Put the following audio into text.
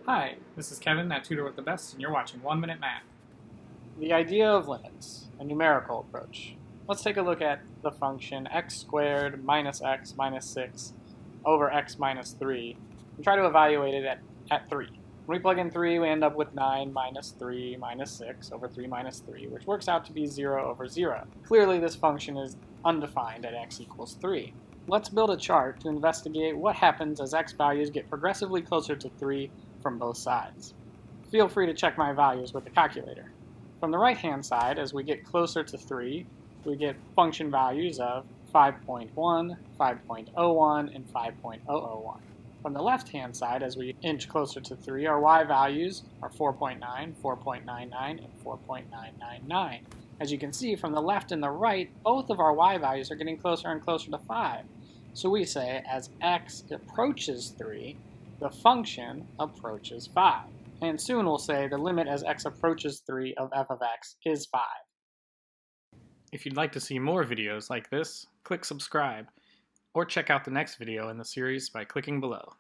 Hi, this is Kevin at Tutor with the Best, and you're watching 1 Minute Math. The idea of limits, a numerical approach. Let's take a look at the function x squared minus x minus 6 over x minus 3 and try to evaluate it at 3. When we plug in 3, we end up with 9 minus 3 minus 6 over 3 minus 3, which works out to be 0 over 0. Clearly, this function is undefined at x equals 3. Let's build a chart to investigate what happens as x values get progressively closer to 3 from both sides. Feel free to check my values with the calculator. From the right-hand side, as we get closer to 3, we get function values of 5.1, 5.01, and 5.001. From the left-hand side, as we inch closer to 3, our y values are 4.9, 4.99, and 4.999. As you can see, from the left and the right, both of our y values are getting closer and closer to 5. So we say, as x approaches 3, the function approaches 5. And soon we'll say the limit as x approaches 3 of f of x is 5. If you'd like to see more videos like this, click subscribe, or check out the next video in the series by clicking below.